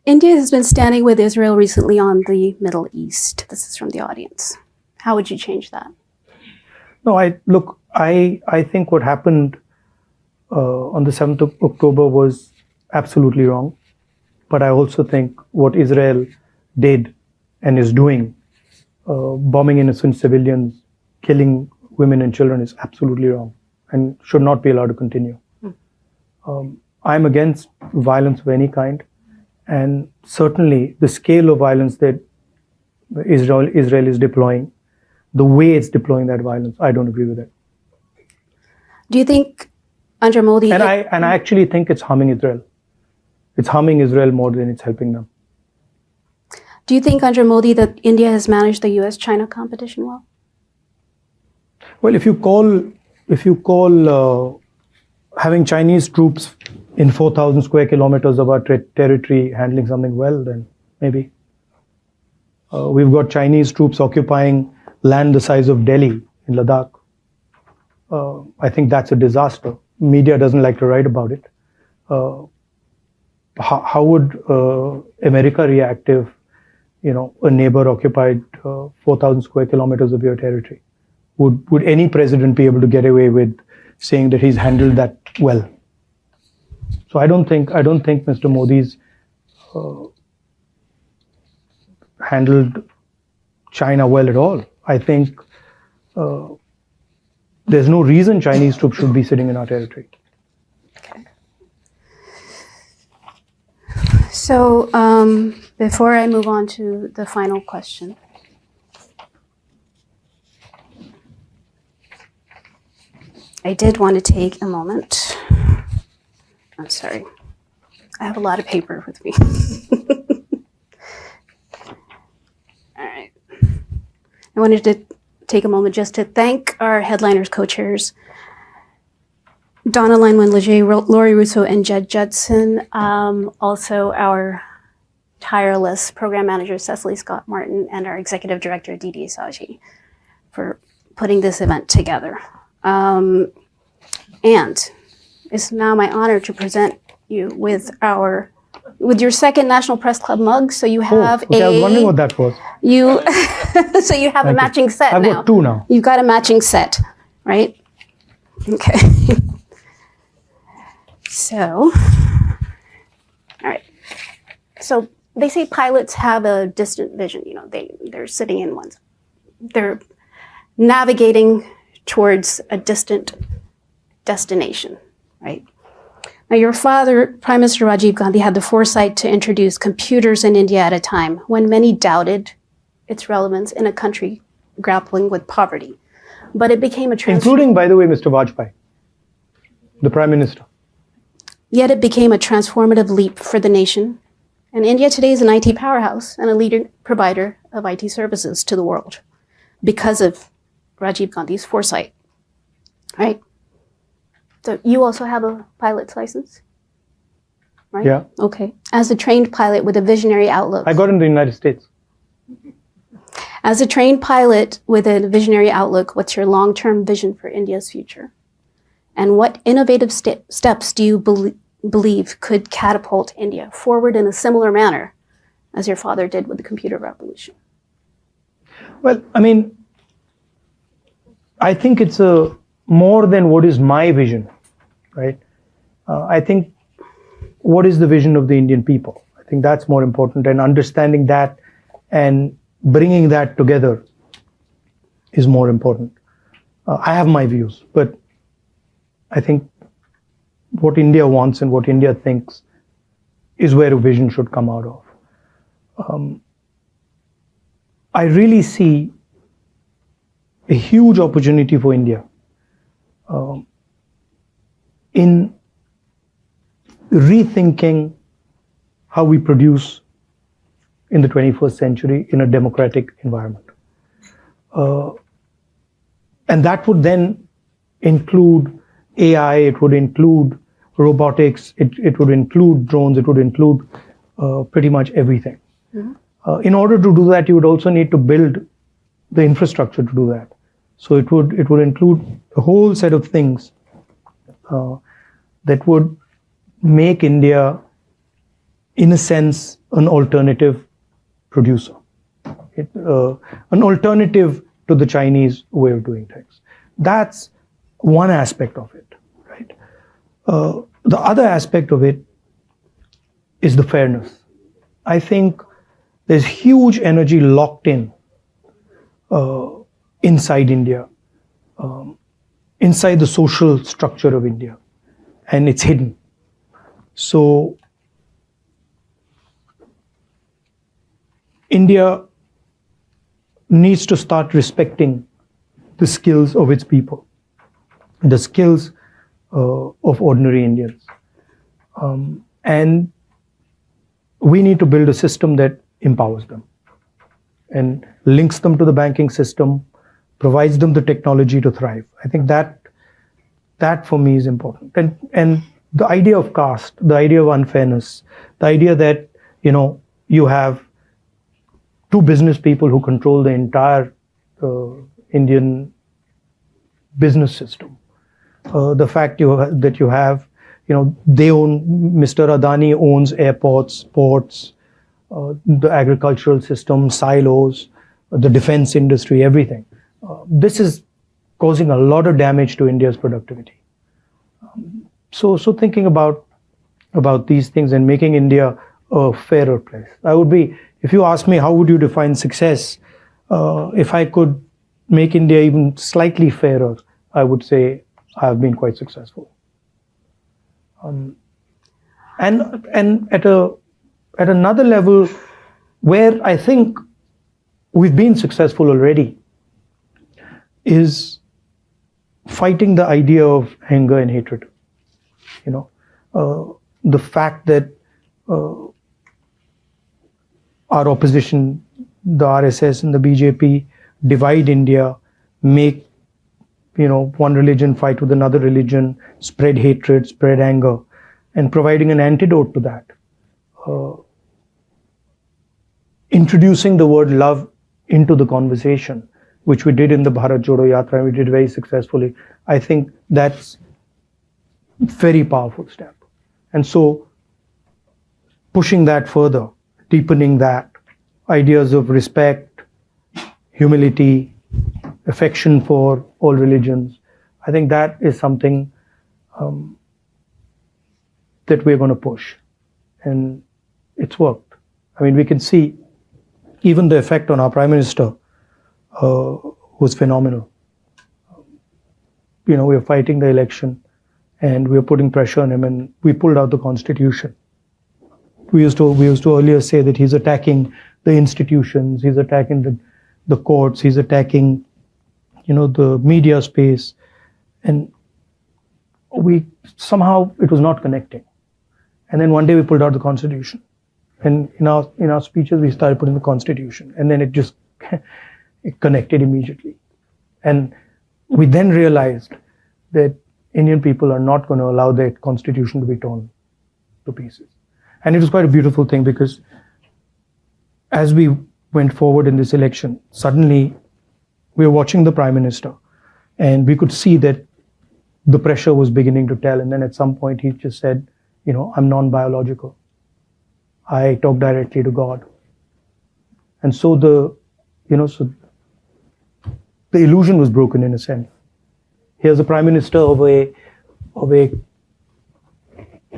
India has been standing with Israel recently on the Middle East. This is from the audience. How would you change that? No, I think what happened on the 7th of October was absolutely wrong. But I also think what Israel did and is doing, bombing innocent civilians, killing women and children, is absolutely wrong and should not be allowed to continue. I'm against violence of any kind, and certainly the scale of violence that Israel is deploying, the way it's deploying that violence, I don't agree with it. Do you think under Modi... And I actually think it's harming Israel. It's harming Israel more than it's helping them. Do you think under Modi that India has managed the US-China competition well? Well, if you call having Chinese troops in 4,000 square kilometers of our territory handling something well, then maybe. We've got Chinese troops occupying land the size of Delhi in Ladakh. I think that's a disaster. Media doesn't like to write about it. How would America react if, a neighbor occupied 4,000 square kilometers of your territory? Would any president be able to get away with saying that he's handled that well? So I don't think Mr. Modi's handled China well at all. I think there's no reason Chinese troops should be sitting in our territory. Okay. So before I move on to the final question, I did want to take a moment. I'm sorry. I have a lot of paper with me. All right. I wanted to take a moment just to thank our headliners, co-chairs, Donna Lanwin-Leger, Lori Russo, and Jed Judson. Also our tireless program manager, Cecily Scott Martin, and our executive director, Didi Saji, for putting this event together. And it's now my honor to present you with your second National Press Club mug. So you have I was wondering what that was. So you have a matching set now. I've got two now. You've got a matching set, right? Okay. So, all right. So they say pilots have a distant vision. They're sitting in ones. They're navigating towards a distant destination, right? Now, your father, Prime Minister Rajiv Gandhi, had the foresight to introduce computers in India at a time when many doubted its relevance in a country grappling with poverty. But it became a including, by the way, Mr. Vajpayee, the Prime Minister. Yet it became a transformative leap for the nation. And India today is an IT powerhouse and a leading provider of IT services to the world because of Rajiv Gandhi's foresight, right? So you also have a pilot's license, right? Yeah. Okay. As a trained pilot with a visionary outlook. I got in the United States. As a trained pilot with a visionary outlook, what's your long-term vision for India's future? And what innovative steps do you believe could catapult India forward in a similar manner as your father did with the computer revolution? Well, I think it's more than what is my vision, right? I think what is the vision of the Indian people? I think that's more important, and understanding that and bringing that together is more important. I have my views, but I think what India wants and what India thinks is where a vision should come out of. I really see a huge opportunity for India in rethinking how we produce in the 21st century in a democratic environment. And that would then include AI, it would include robotics, it would include drones, it would include pretty much everything. Mm-hmm. In order to do that, you would also need to build the infrastructure to do that. So it would include a whole set of things that would make India in a sense, an alternative producer, an alternative to the Chinese way of doing things. That's one aspect of it, right? The other aspect of it is the fairness. I think there's huge energy locked in inside India, inside the social structure of India, and it's hidden. So India needs to start respecting the skills of its people, the skills of ordinary Indians. And we need to build a system that empowers them and links them to the banking system, provides them the technology to thrive. I think that for me is important. And the idea of caste, the idea of unfairness, the idea that, you have two business people who control the entire Indian business system. The fact that you have, they own, Mr. Adani owns airports, ports, the agricultural system, silos, the defense industry, everything. This is causing a lot of damage to India's productivity. So thinking about these things and making India a fairer place. If you ask me, how would you define success? If I could make India even slightly fairer, I would say I have been quite successful. And at another level, where I think we've been successful already, is fighting the idea of anger and hatred. The fact that our opposition, the RSS and the BJP, divide India, make one religion fight with another religion, spread hatred, spread anger, and providing an antidote to that. Introducing the word love into the conversation, which we did in the Bharat Jodo Yatra, and we did very successfully. I think that's a very powerful step. And so pushing that further, deepening that, ideas of respect, humility, affection for all religions, I think that is something that we're going to push. And it's worked. We can see even the effect on our Prime Minister was phenomenal. We are fighting the election and we are putting pressure on him, and we pulled out the Constitution. We used to earlier say that he's attacking the institutions, he's attacking the courts, he's attacking the media space, and somehow it was not connecting. And then one day we pulled out the Constitution, and in our speeches we started putting the Constitution, and then it just it connected immediately. And we then realized that Indian people are not going to allow their Constitution to be torn to pieces. And it was quite a beautiful thing, because as we went forward in this election, suddenly we were watching the Prime Minister and we could see that the pressure was beginning to tell. And then at some point he just said, I'm non-biological. I talk directly to God. And so the illusion was broken in a sense. Here's a Prime Minister of a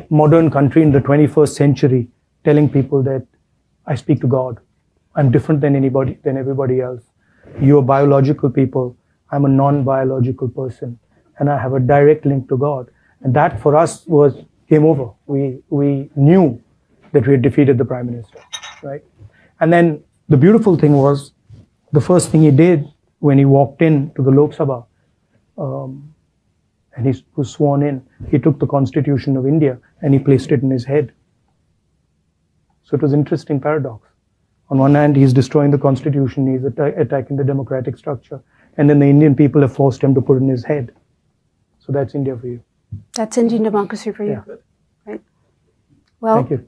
modern country in the 21st century telling people that I speak to God. I'm different than everybody else. You are biological people. I'm a non-biological person, and I have a direct link to God. And that for us was game over. We knew that we had defeated the Prime Minister, right? And then the beautiful thing was, the first thing he did when he walked in to the Lok Sabha, and he was sworn in, he took the Constitution of India and he placed it in his head. So it was an interesting paradox. On one hand, he's destroying the Constitution, he's attacking the democratic structure, and then the Indian people have forced him to put it in his head. So that's India for you. That's Indian democracy for you. Yeah. Right. Well, thank you.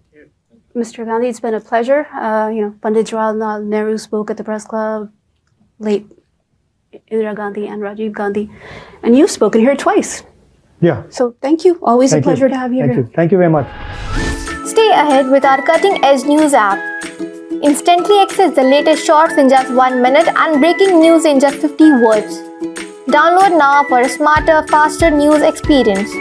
Mr. Gandhi, it's been a pleasure. Pandit Jawaharlal Nehru spoke at the press club, late Indira Gandhi and Rajiv Gandhi, and you've spoken here twice. Yeah. So thank you. Always a pleasure to have you here. Thank you very much. Stay ahead with our cutting-edge news app. Instantly access the latest shorts in just 1 minute and breaking news in just 50 words. Download now for a smarter, faster news experience.